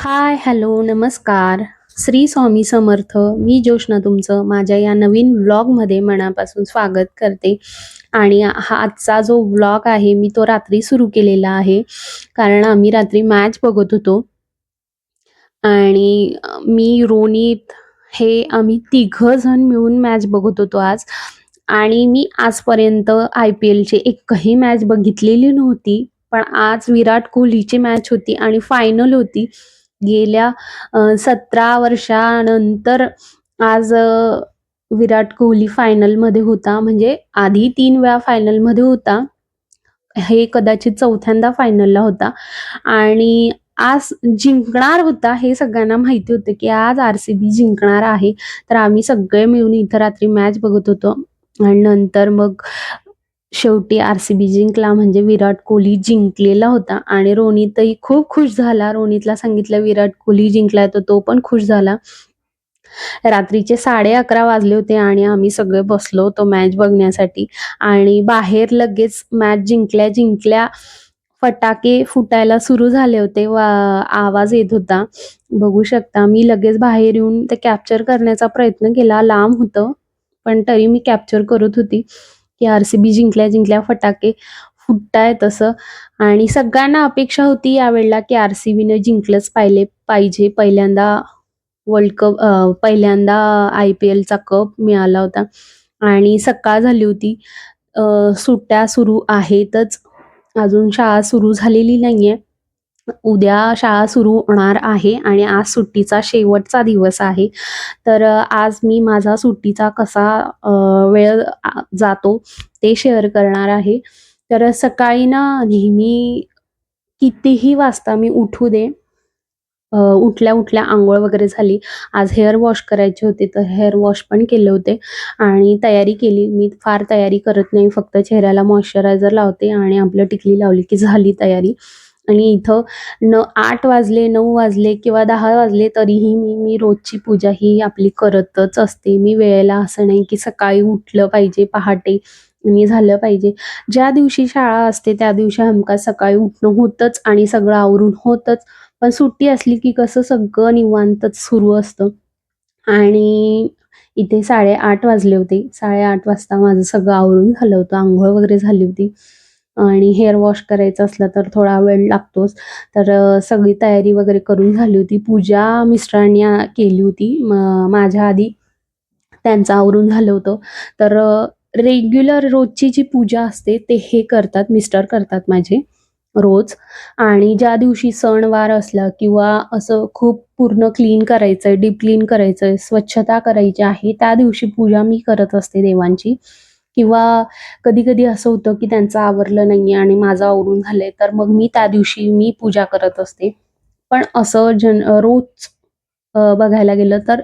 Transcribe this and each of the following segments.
हाय, hello, नमस्कार. श्री स्वामी समर्थ. मी जोशना तुमचं माझ्या या नवीन व्लॉगमध्ये मनापासून स्वागत करते. आणि हा आजचा जो व्लॉग आहे मी तो रात्री सुरू केलेला आहे. कारण आम्ही रात्री मॅच बघत होतो आणि मी, रोनित हे आम्ही तिघं जण मिळून मॅच बघत होतो आज. आणि मी आजपर्यंत IPLची एकही मॅच बघितलेली नव्हती. पण आज विराट कोहलीची मॅच होती आणि फायनल होती. गेल्या 17 वर्षानंतर आज विराट कोहली फायनलमध्ये होता. म्हणजे आधी 3 वेळा फायनलमध्ये होता. हे कदाचित चौथ्यांदा फायनलला होता आणि आज जिंकणार होता हे सगळ्यांना माहिती होतं, की आज RCB जिंकणार आहे. तर आम्ही सगळे मिळून इथं रात्री मॅच बघत होतो आणि नंतर मग शेवटी RCB जिंकला म्हणजे विराट कोहली जिंकलेला होता आणि रोनितही खूप खुश झाला. रोनितला सांगितलं विराट कोहली जिंकलाय तर तो पण खुश झाला. रात्रीचे 11:30 वाजले होते आणि आम्ही सगळे बसलो होतो मॅच बघण्यासाठी आणि बाहेर लगेच मॅच जिंकल्या जिंकल्या फटाके फुटायला सुरू झाले होते व आवाज येत होता. बघू शकता मी लगेच बाहेर येऊन ते कॅप्चर करण्याचा प्रयत्न केला. लांब होतं, पण तरी मी कॅप्चर करत होती, की RCB जिंकल्या जिंकल्या फटाके फुटतायत तसं. आणि सगळ्यांना अपेक्षा होती यावेळेला, की RCBने जिंकलंच पाहिजे. पहिल्यांदा वर्ल्ड कप पहिल्यांदा IPLचा कप मिळाला होता आणि सकाळ झाली होती. सुट्ट्या सुरू आहेतच. अजून शाळा सुरू झालेली नाहीये. उद्या शाळा सुरू होणार आहे आणि आज सुट्टीचा शेवटचा दिवस आहे. तर आज मी माझा सुट्टीचा कसा वेळ जातो ते शेअर करणार आहे. तर सकाळी ना नेहमी कितीही वाजता मी उठू दे, उठल्या-उठल्या अंघोळ वगैरे झाली. आज हेअर वॉश करायचे होते, तर हेअर वॉश पण केले होते आणि तयारी केली. मी फार तयारी करत नाही, फक्त चेहऱ्याला मॉइश्चरायझर लावते आणि आपलं टिकली लावली की झाली तयारी. आणि इथं 8 वाजले, 9 वाजले किंवा 10 वाजले तरीही मी रोजची पूजा ही आपली करतच असते. मी वेळेला असं नाही की सकाळी उठलं पाहिजे पहाटे आणि झालं पाहिजे. ज्या दिवशी शाळा असते त्या दिवशी हमखास सकाळी उठणं होतंच आणि सगळं आवरून होतंच. पण सुट्टी असली की कसं सगळं निवांतच सुरू असतं. आणि इथे 8:30 वाजले होते. 8:30 वाजता माझं सगळं आवरून झालं होतं. अंघोळ वगैरे झाली होती आणि हेअर वॉश करायचं असलं तर थोडा वेळ लागतोच. तर सगळी तयारी वगैरे करून झाली होती. पूजा मिस्टरांनी केली होती. माझ्या आधी त्यांचं आवरून झालं होतं. तर रेग्युलर रोजची जी पूजा असते ते हे करतात, मिस्टर करतात माझे रोज. आणि ज्या दिवशी सणवार असला किंवा असं खूप पूर्ण क्लीन करायचंय, डीप क्लीन करायचंय, स्वच्छता करायची आहे, त्या दिवशी पूजा मी करत असते देवांची. किंवा कधी-कधी असं होतं, की त्यांचं आवरलं नाहीये आणि माझं आवरून झालंय, तर मग मी त्या दिवशी मी पूजा करत असते. पण असं रोज बघायला गेलं तर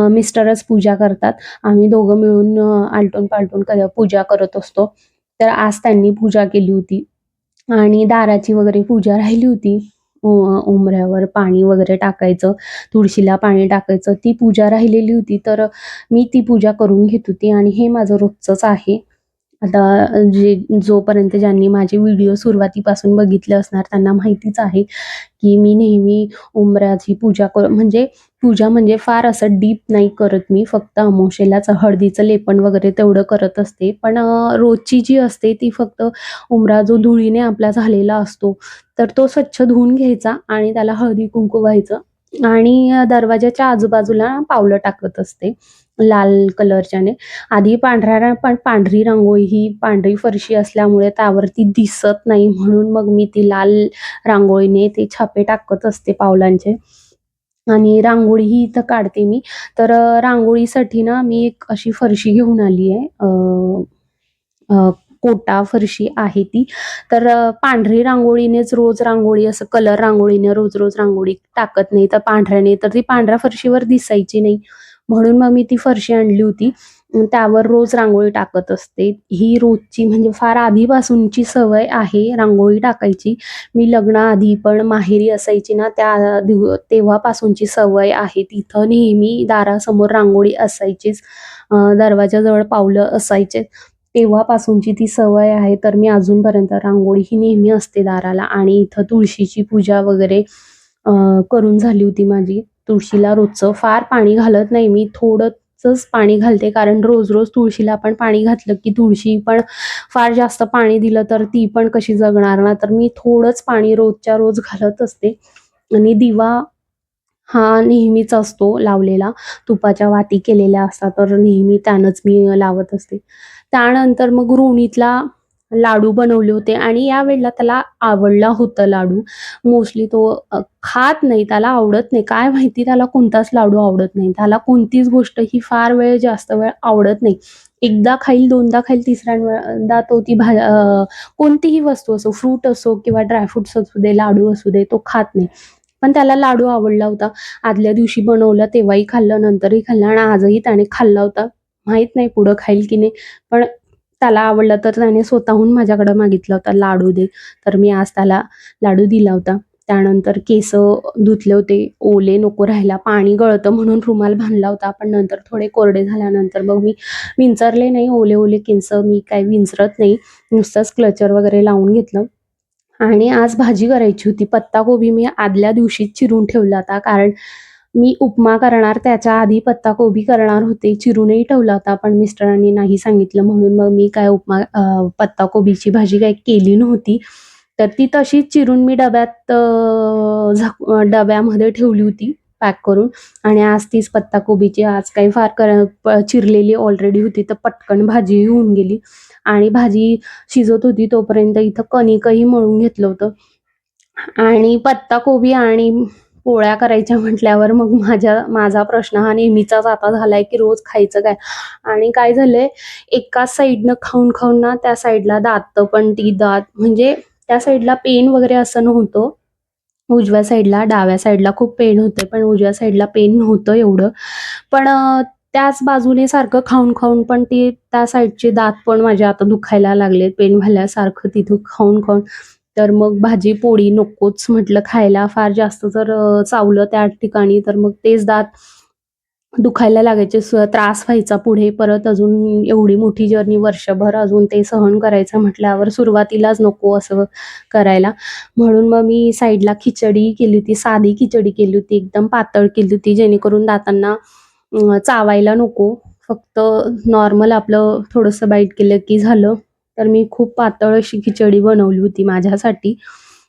मिस्टरच पूजा करतात. आम्ही दोघं मिळून आलटून-पालटून पूजा करत असतो. तर आज त्यांनी पूजा केली होती. आणि दाराची वगैरे पूजा राहिली होती. उंबऱ्यावर पाणी वगैरे टाकायचं, तुळशीला पाणी टाकायचं, ती पूजा राहिलेली होती. तर मी ती पूजा करून घेत होती आणि हे माझं रोजचंच आहे. आता जोपर्यंत ज्यांनी माझे व्हिडिओ सुरुवातीपासून बघितले असणार त्यांना माहितीच आहे, की मी नेहमी उंबऱ्याची पूजा म्हणजे फार असं डीप नाही करत मी. फक्त अमावास्येलाच हळदीचं लेपन वगैरे तेवढं करत असते. पण रोजची जी असते ती फक्त उंबरा जो धुळीने आपला झालेला असतो, तर तो स्वच्छ धुवून घ्यायचा आणि त्याला हळदी-कुंकू व्हायचं आणि दरवाजाच्या आजूबाजूला पावलं टाकत असते लाल कलरच्याने. आधी पांढरी रांगोळी, ही पांढरी फरशी असल्यामुळे त्यावरती दिसत नाही म्हणून मग मी ती लाल रांगोळीने ते छापे टाकत असते पावलांचे. आणि रांगोळी ही इथं काढते मी. तर रांगोळीसाठी ना मी एक अशी फरशी घेऊन आली आहे. कोटा फरशी आहे ती. तर पांढरी रांगोळीनेच रोज रांगोळी असं कलर रांगोळीने रोज-रोज रांगोळी टाकत नाही, तर पांढऱ्याने तर ती पांढऱ्या फरशीवर दिसायची नाही. म्हणून मग मी ती फरशी आणली होती. त्यावर रोज रांगोळी टाकत असते. ही रोजची म्हणजे फार आधीपासूनची सवय आहे रांगोळी टाकायची. मी लग्नाआधी पण माहेरी असायची ना तेव्हापासूनची सवय आहे. तिथं नेहमी दारासमोर रांगोळी असायचीच. दरवाजाजवळ पावलं असायचे. तेव्हापासूनची ती सवय आहे. तर मी अजूनपर्यंत रांगोळी ही नेहमी असते दाराला आणि इथं तुळशीची पूजा वगैरे करून झाली होती माझी. तुळशीला रोजचं फार पाणी घालत नाही मी, थोडंसंच पाणी घालते, कारण रोज-रोज तुळशीला आपण पाणी घातलं की तुळशी पण फार जास्त पाणी दिलं तर ती पण कशी जगणार ना, तर मी थोडंच पाणी रोजच्या रोज घालत असते. आणि दिवा हा नेहमीच असतो लावलेला. तुपाच्या वाती केलेल्या असतात, तर नेहमी त्यानंच मी लावत असते. त्यानंतर मग रोणीतला लाडू बनवले होते आणि यावेळेला त्याला आवडला होता लाडू. मोस्टली तो खात नाही, त्याला आवडत नाही. काय माहिती त्याला कोणताच लाडू आवडत नाही. त्याला कोणतीच गोष्ट ही फार जास्त वेळ आवडत नाही. एकदा खाईल, दोनदा खाईल, तिसऱ्यांदा तो कोणतीही वस्तू असो, फ्रूट असो किंवा ड्रायफ्रुट्स असू दे, लाडू असू दे, तो खात नाही. पण त्याला लाडू आवडला होता. आदल्या दिवशी बनवला तेव्हाही खाल्लं, नंतरही खाल्लं आणि आजही त्याने खाल्ला होता. माहीत नाही पुढं खाईल की नाही. पण त्याला आवडला तर त्याने स्वतःहून माझ्याकडे मागितला होता, "लाडू दे." तर मी आज त्याला लाडू दिला होता. त्यानंतर धुतले होते, ओले नको राहायला. पाणी गळतं म्हणून रुमाल बांधला होता. पण नंतर थोडे कोरडे झाल्यानंतर मग मी विंचरले नाही. ओले-ओले केस मी काही विंचरत नाही. नुसतंच क्लचर वगैरे लावून घेतलं. आणि आज भाजी करायची होती. पत्ताकोबी मी आदल्या दिवशीच चिरून ठेवला होता. कारण मी उपमा करणार त्याच्या आधी पत्ताकोबी करणार होते. चिरूनही ठेवला होता, पण मिस्टरांनी नाही सांगितलं म्हणून मग मी काय पत्ताकोबीची भाजी काही केली नव्हती. तर ती तशीच चिरून मी डब्यामध्ये ठेवली होती पॅक करून. आणि आज तीच पत्ताकोबीची आज काही फार चिरलेली ऑलरेडी होती, तर पटकन भाजीही होऊन गेली. आणि भाजी शिजत होती तोपर्यंत इथं कणिकही मळून घेतलं होतं. आणि पत्ताकोबी आणि पोळ्या करायच्या म्हटल्यावर मग माझा प्रश्न हा नेहमीचाच आता झालाय, की रोज खायचं काय? आणि काय झालंय, एकाच साइडनं खाऊन-खाऊन ना त्या साइडला दात म्हणजे त्या साइडला पेन वगैरे असं नव्हतं. उजव्या साइडला, डाव्या साइडला खूप पेन होते, पण उजव्या साइडला पेन नव्हतं एवढं. पण त्याच बाजूने सारखं खाऊन-खाऊन पण त्या साइडचे दात पण माझे आता दुखायला लागलेत, पेन व्हायल्यासारखं तिथं खाऊन-खाऊन. तर मग भाजी पोळी नकोच म्हटलं खायला. फार जास्त जर चावलं त्या ठिकाणी तर मग तेच दात दुखायला लागायचे. त्रास व्हायचा पुढे. परत अजून एवढी मोठी जर्नी वर्षभर अजून ते सहन करायचं म्हटल्यावर सुरुवातीलाच नको असं करायला. म्हणून मग मी साईडला खिचडी केली होती. साधी खिचडी केली होती. एकदम पातळ केली होती जेणेकरून दातांना चावायला नको. फक्त नॉर्मल आपलं थोडंसं बाईट केलं की झालं. तर मी खूप पातळ अशी खिचडी बनवली होती माझ्यासाठी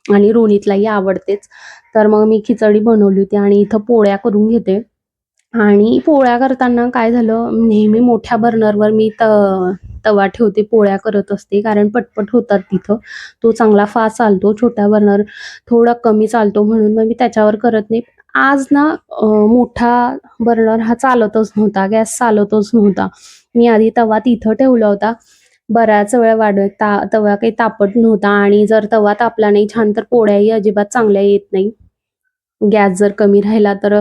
आणि रोनीतलाही आवडतेच. तर मग मी खिचडी बनवली होती आणि इथं पोळ्या करून घेते. आणि पोळ्या करताना काय झालं, नेहमी मोठ्या बर्नरवर मी तवा ठेवते, पोळ्या करत असते. कारण पटपट होतात तिथं. तो चांगला फास्ट चालतो. छोटा बर्नर थोडा कमी चालतो म्हणून मग मी त्याच्यावर करत नाही. आज ना मोठा बर्नर हा चालतच नव्हता, गॅस चालतच नव्हता. मी आधी तवा तिथं ठेवला होता. बराच वेळ तवा काही तापत नव्हता आणि जर तवा तापला नाही छान तर पोळ्याही अजिबात चांगल्या येत नाही. गॅस जर कमी राहिला तर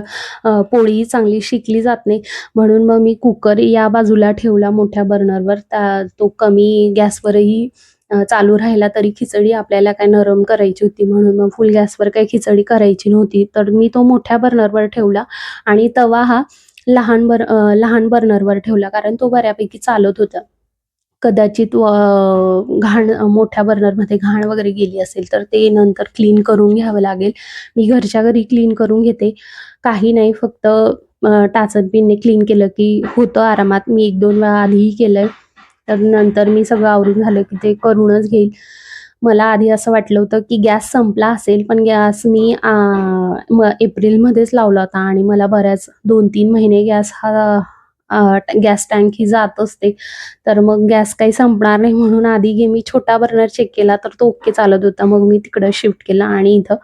पोळीही चांगली शेकली जात नाही. म्हणून मग मी कुकर या बाजूला ठेवला मोठ्या बर्नरवर. तो कमी गॅसवरही चालू राहिला तरी खिचडी आपल्याला काय नरम करायची होती म्हणून मग फुल गॅसवर काही खिचडी करायची नव्हती. तर मी तो मोठ्या बर्नरवर ठेवला आणि तवा हा लहान बर्नरवर ठेवला कारण तो बऱ्यापैकी चालत होता. कदाचित मोठ्या बर्नरमध्ये घाण वगैरे गेली असेल तर ते नंतर क्लीन करून घ्यावं लागेल. मी घरच्या घरी क्लीन करून घेते. काही नाही फक्त टाचन पिनने क्लीन केलं की होतं आरामात. मी 1-2 वेळा आधीही केलंय. तर नंतर मी सगळं आवरून झालं की ते करूनच घेईल. मला आधी असं वाटलं होतं की गॅस संपला असेल, पण गॅस मी एप्रिलमध्येच लावला होता आणि मला बऱ्याच 2-3 महिने गॅस टँक ही जात असते. तर मग गॅस काही संपणार नाही म्हणून आधी मी छोटा बर्नर चेक केला तर तो ओके चालत होता. मग मी तिकडं शिफ्ट केला आणि इथं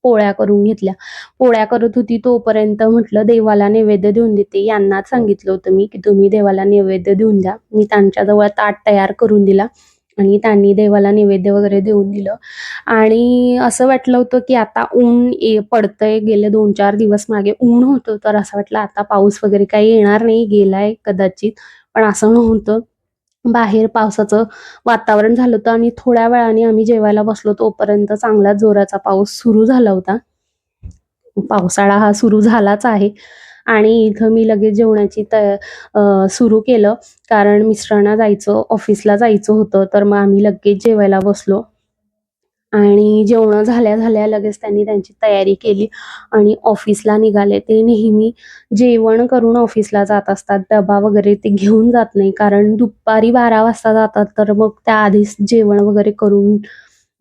पोळ्या करून घेतल्या. पोळ्या करत होती तोपर्यंत म्हटलं देवाला नैवेद्य देऊन देते. यांनाच सांगितलं होतं मी, की तुम्ही देवाला नैवेद्य देऊन द्या. मी त्यांच्याजवळ ताट तयार करून दिला आणि त्यांनी देवाला नैवेद्य वगैरे देऊन दिलं. आणि असं वाटलं होतं, की आता ऊन पडतंय. गेले 2-4 दिवस मागे ऊन होतं, तर असं वाटलं आता पाऊस वगैरे काही येणार नाही, गेलाय कदाचित. पण असं नव्हतं. बाहेर पावसाचं वातावरण झालं होतं आणि थोड्या वेळाने आम्ही जेवायला बसलो तोपर्यंत चांगलाच जोराचा पाऊस सुरू झाला होता. पावसाळा हा सुरू झालाच आहे आणि इथं मी लगेच जेवणाची सुरू केलं. कारण मिस्टरांना ऑफिसला जायचं होतं, तर मग आम्ही लगेच जेवायला बसलो. आणि जेवणं झाल्या-झाल्या लगेच त्यांनी त्यांची तयारी केली आणि ऑफिसला निघाले. ते नेहमी जेवण करून ऑफिसला जात असतात. डबा वगैरे ते घेऊन जात नाही. कारण दुपारी 12 वाजता जातात, तर मग त्याआधीच जेवण वगैरे करून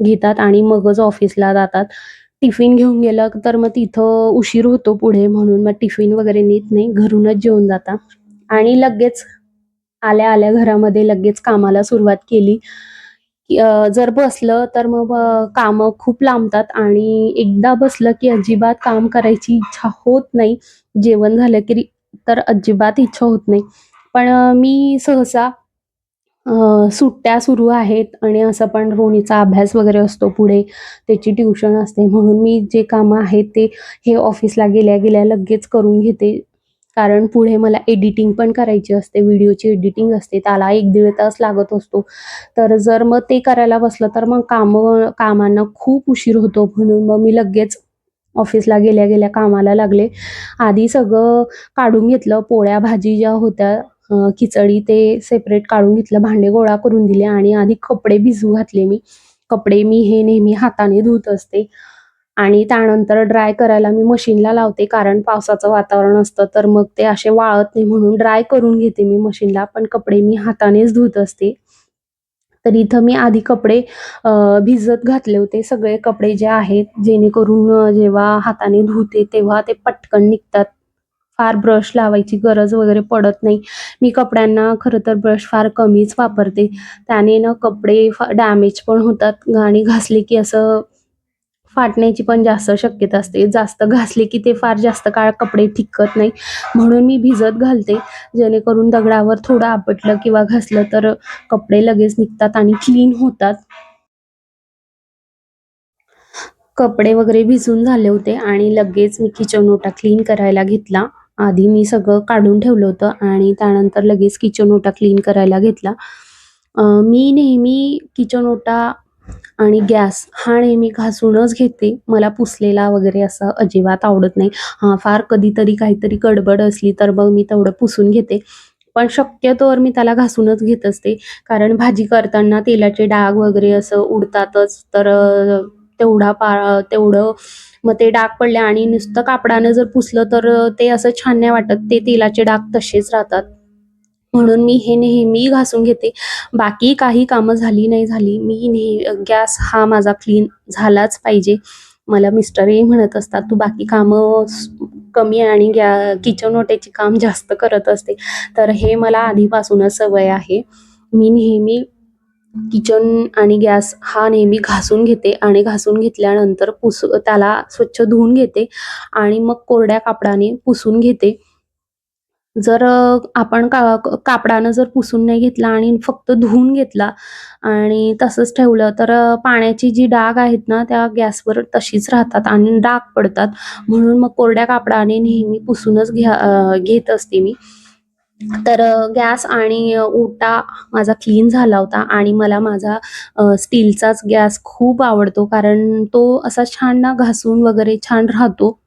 घेतात आणि मगच ऑफिसला जातात. टिफिन घेऊन गेलं तर मग तिथं उशीर होतो पुढे म्हणून मग टिफिन वगैरे नेत नाही. घरूनच जेवून जातात आणि लगेच आल्या-आल्या घरामध्ये लगेच कामाला सुरुवात केली. जर बसलं तर मग कामं खूप लांबतात आणि एकदा बसलं की अजिबात काम करायची इच्छा होत नाही. जेवण झालं की तर अजिबात इच्छा होत नाही. पण मी सहसा सुट्ट्या सुरू आहेत आणि असं पण रोनीचा अभ्यास वगैरे असतो पुढे, त्याची ट्युशन असते म्हणून मी जे कामं आहेत ते हे ऑफिसला गेल्या-गेल्या लगेच करून घेते. कारण पुढे मला एडिटिंग पण करायची असते, व्हिडिओची एडिटिंग असते, त्याला 1-1.5 तास लागत असतो. तर जर मग ते करायला बसलं तर मग कामांना खूप उशीर होतो म्हणून मग मी लगेच ऑफिसला गेल्या-गेल्या कामाला लागले. आधी सगळं काढून घेतलं, पोळ्या, भाजी ज्या होत्या, खिचडी ते सेपरेट काढून घेतलं, भांडे गोळा करून दिले आणि आधी कपडे भिजू घातले मी. कपडे मी हे नेहमी हाताने धुत असते आणि त्यानंतर ड्राय करायला मी मशीनला लावते कारण पावसाचं वातावरण असतं, तर मग ते असे वाळत नाही म्हणून ड्राय करून घेते मी मशीनला, पण कपडे मी हातानेच धुत असते. तर इथं मी आधी कपडे भिजत घातले होते. सगळे कपडे जे आहेत, जेणेकरून जेव्हा हाताने धुते तेव्हा ते पटकन निघतात. फार ब्रश लावायची गरज वगैरे पडत नाही. मी कपड्यांना खरं तर ब्रश फार कमीच वापरते. त्याने ना कपडे डॅमेज पण होतात आणि घासले की असं फाटण्याची पण जास्त शक्यता असते. जास्त घासले की ते फार जास्त काळ कपडे टिकत नाही. म्हणून मी भिजत घालते. जेणेकरून दगडावर थोडं आपटलं किंवा घासलं तर कपडे लगेच निघतात आणि क्लीन होतात. कपडे वगैरे भिजून झाले होते आणि लगेच मी किचन ओटा क्लीन करायला घेतला. आधी मी सगळं काढून ठेवलं होतं आणि त्यानंतर लगेच किचन ओटा क्लीन करायला घेतला. मी नेहमी किचन ओटा आणि गॅस हा नेहमी घासूनच घेते. मला पुसलेला वगैरे असं अजिबात आवडत नाही. हां, फार कधीतरी काहीतरी गडबड असली तर मग मी तेवढं पुसून घेते. पण शक्यतोवर मी त्याला घासूनच घेत असते. कारण भाजी करताना तेलाचे डाग वगैरे असं उडतातच. तर तेवढं मग ते डाग पडले आणि नुसतं कापडानं जर पुसलं तर ते असं छान नाही वाटत. ते तेलाचे डाग तसेच राहतात. म्हणून मी हे नेहमी घासून घेते. बाकी काही कामं झाली नाही झाली, मी गॅस हा माझा क्लीन झालाच पाहिजे. मला मिस्टरही म्हणत असतात, "तू बाकी कामं कमी आणि किचन ओट्याची काम जास्त करत असते." तर हे मला आधीपासूनच सवय आहे. मी नेहमी किचन आणि गॅस हा नेहमी घासून घेते आणि घासून घेतल्यानंतर त्याला स्वच्छ धुवून घेते आणि मग कोरड्या कापडाने पुसून घेते. जर आपण कापडानं जर पुसून नाही घेतला आणि फक्त धुवून घेतला आणि तसंच ठेवलं तर पाण्याची जी डाग आहेत ना, त्या गॅसवर तशीच राहतात आणि डाग पडतात. म्हणून मग कोरड्या कापडाने नेहमी पुसूनच घेत असते मी. तर गॅस आणि ओटा माझा क्लीन झाला होता आणि मला माझा स्टीलचाच गॅस खूप आवडतो कारण तो असा छान ना घासून वगैरे छान राहतो.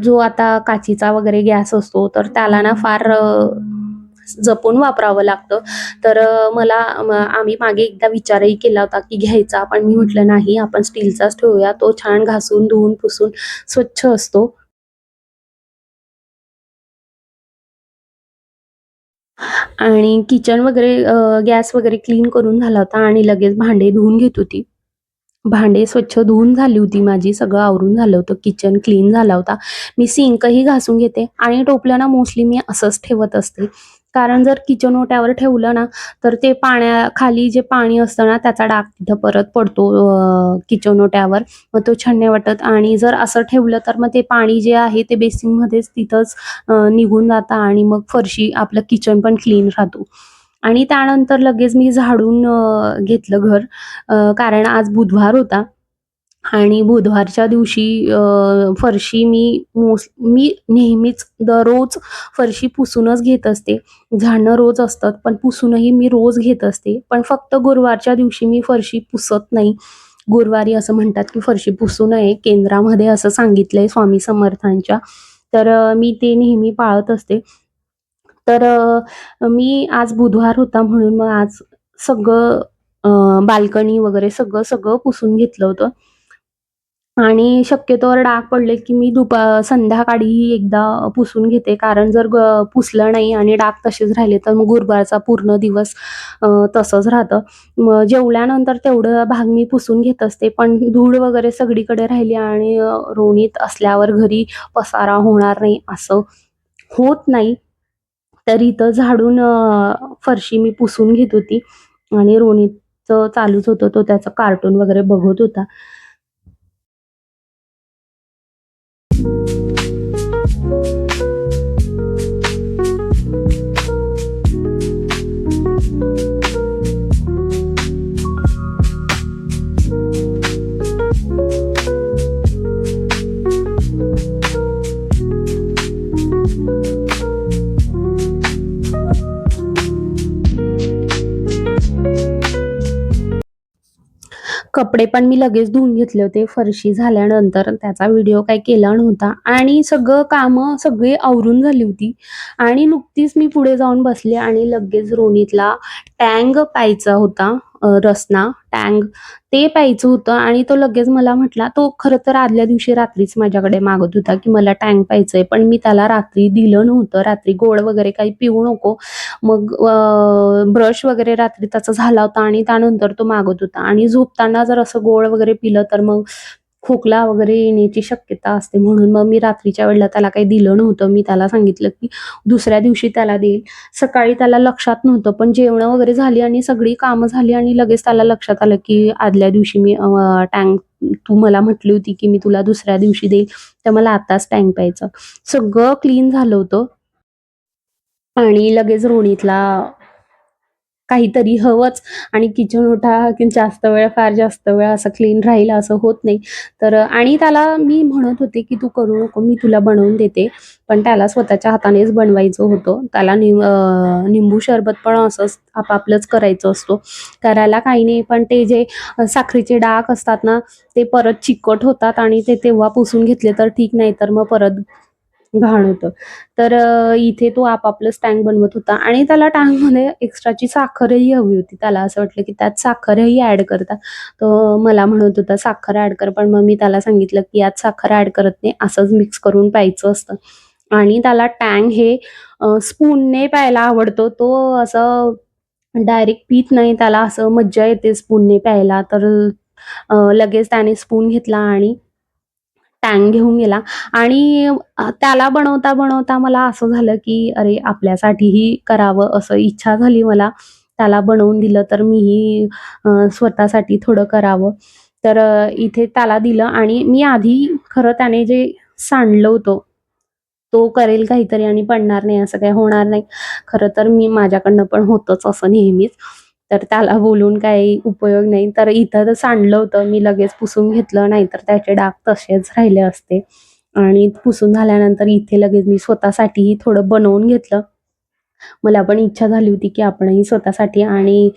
जो आता काचीचा वगैरे गॅस असतो, तर त्याला ना फार जपून वापरावं लागतं. तर आम्ही मागे एकदा विचारही केला होता, की घ्यायचा, पण मी म्हटलं नाही आपण स्टीलचाच ठेवूया. तो छान घासून, धुवून, पुसून स्वच्छ असतो. आणि किचन वगैरे गॅस वगैरे क्लीन करून झाला होता आणि लगेच भांडे धुवून घेत होती. भांडे स्वच्छ धुवून झाली होती माझी, सगळं आवरून झालं होतं, किचन क्लीन झाला होता. मी सिंकही घासून घेते आणि टोपलं ना मोस्टली मी असंच ठेवत असते. कारण जर किचन ओट्यावर ठेवलं ना, तर ते पाण्याखाली जे पाणी असतं ना, त्याचा डाग तिथं परत पडतो किचन ओट्यावर. मग तो छान नाही वाटत आणि जर असं ठेवलं तर मग ते पाणी जे आहे ते बेसिनमध्येच तिथंच निघून जातं आणि मग फरशी आपलं किचन पण क्लीन राहतो. आणि त्यानंतर लगेच मी झाडून घेतलं घर. कारण आज बुधवार होता आणि बुधवारच्या दिवशी फरशी मी नेहमीच दररोज फरशी पुसूनच घेत असते. झाडणं रोज असतं, पण पुसूनही मी रोज घेत असते. पण फक्त गुरुवारच्या दिवशी मी फरशी पुसत नाही. गुरुवारी असं म्हणतात, की फरशी पुसू नये. केंद्रामध्ये असं सांगितलंय स्वामी समर्थांच्या. तर मी ते नेहमी पाळत असते. तर मी आज बुधवार होता म्हणून मग आज सगळं बाल्कनी वगैरे सगळं पुसून घेतलं होतं. आणि शक्यतोवर डाग पडले, की मी संध्याकाळी एकदा पुसून घेते. कारण जर पुसलं नाही आणि डाग तसेच राहिले, तर मग गुरुवारचा पूर्ण दिवस तसंच राहतं. मग जेवल्यानंतर तेवढं भाग मी पुसून घेत असते. पण धूळ वगैरे सगळीकडे राहिली आणि रोणीत असल्यावर घरी पसारा होणार नाही असं होत नाही. तर इथं झाडून फरशी मी पुसून घेत होती आणि रोनीचं चालूच होतं. तो त्याचं कार्टून वगैरे बघत होता. कपडे पण मी लगेच धुवून घेतले होते फरशी झाल्यानंतर. त्याचा व्हिडिओ काही केला नव्हता आणि सगळं कामं सगळी आवरून झाली होती आणि नुकतीच मी पुढे जाऊन बसले आणि लगेच रोनीतला टँग प्यायचा होता. रसना, टँग ते प्यायचं होतं आणि तो लगेच मला म्हटला, तो खरं तर आदल्या दिवशी रात्रीच माझ्याकडे मागत होता, की मला टँग प्यायचंय. पण मी त्याला रात्री दिलं नव्हतं. रात्री गोड वगैरे काही पिऊ नको. मग ब्रश वगैरे रात्री त्याचा झाला होता आणि त्यानंतर तो मागत होता आणि झोपताना जर असं गोड वगैरे पिलं तर मग खोकला वगैरे येण्याची शक्यता असते. म्हणून मग मी रात्रीच्या वेळेला त्याला काही दिलं नव्हतं. मी त्याला सांगितलं, की दुसऱ्या दिवशी त्याला देईल. सकाळी त्याला लक्षात नव्हतं, पण जेवणं वगैरे झाली आणि सगळी कामं झाली आणि लगेच त्याला लक्षात आलं, की आदल्या दिवशी मी टँक तू मला म्हटली होती, की मी तुला दुसऱ्या दिवशी देईल, तर मला आताच टँक प्यायचं. सगळं क्लीन झालं होतं आणि लगेच रोणीतला काहीतरी हवंच आणि किचन ओटा की जास्त वेळ, फार जास्त वेळ असं क्लीन राहील असं होत नाही. तर आणि त्याला मी म्हणत होते, की "तू करू नको, मी तुला बनवून देते." पण त्याला स्वतःच्या हातानेच बनवायचं होतं. त्याला निंबू सरबत पण असंच आपापलंच करायचं असतो. करायला काही नाही, पण ते जे साखरेचे डाग असतात ना, ते परत चिकट होतात आणि ते तेव्हा पुसून घेतले तर ठीक, नाही तर मग परत घाण होतं. तर इथे तो आपापलं स्टँड बनवत होता आणि त्याला टँकमध्ये एक्स्ट्राची साखरही हवी होती. त्याला असं वाटलं, की त्यात साखरही ॲड करतात. तो मला म्हणत होता, "साखर ॲड कर." पण मग मी त्याला सांगितलं, की "यात साखर ॲड करत नाही, असंच मिक्स करून प्यायचं असतं." आणि त्याला टँग हे स्पूनने प्यायला आवडतो. तो असं डायरेक्ट पीत नाही. त्याला असं मज्जा येते स्पूनने प्यायला. तर लगेच त्याने स्पून घेतला आणि टँग घेऊन गेला आणि त्याला बनवता मला असं झालं, की अरे आपल्यासाठीही करावं असं इच्छा झाली मला. त्याला बनवून दिलं तर मीही स्वतःसाठी थोडं करावं. तर इथे त्याला दिलं आणि मी आधी खरं त्याने जे सांडलं होतं, तो करेल काहीतरी आणि पडणार नाही असं काही होणार नाही. खरं तर माझ्याकडनं पण होतंच असं नेहमीच. तर त्याला बोलून काही उपयोग नाही. तर इथं तर सांडलं होतं, मी लगेच पुसून घेतलं, नाहीतर त्याचे डाग तसेच राहिले असते. आणि पुसून झाल्यानंतर इथे लगेच मी स्वतःसाठीही थोडं बनवून घेतलं. मला पण इच्छा झाली होती, की आपणही स्वतःसाठी आणि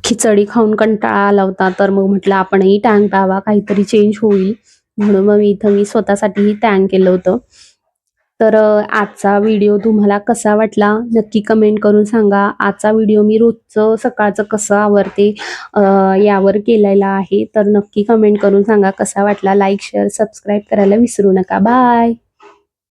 खिचडी खाऊन कंटाळा आला होता, तर मग म्हटलं आपणही टँग प्यावा, काहीतरी चेंज होईल. म्हणून मग मी स्वतःसाठीही टँग केलं होतं. तर आजचा व्हिडिओ तुम्हाला कसा वाटला नक्की कमेंट करून सांगा. आजचा व्हिडिओ मी रोजचं सकाळचं कसं आवरते यावर केलेला आहे. तर नक्की कमेंट करून सांगा कसा वाटला. लाईक, शेअर, सबस्क्राईब करायला विसरू नका. बाय.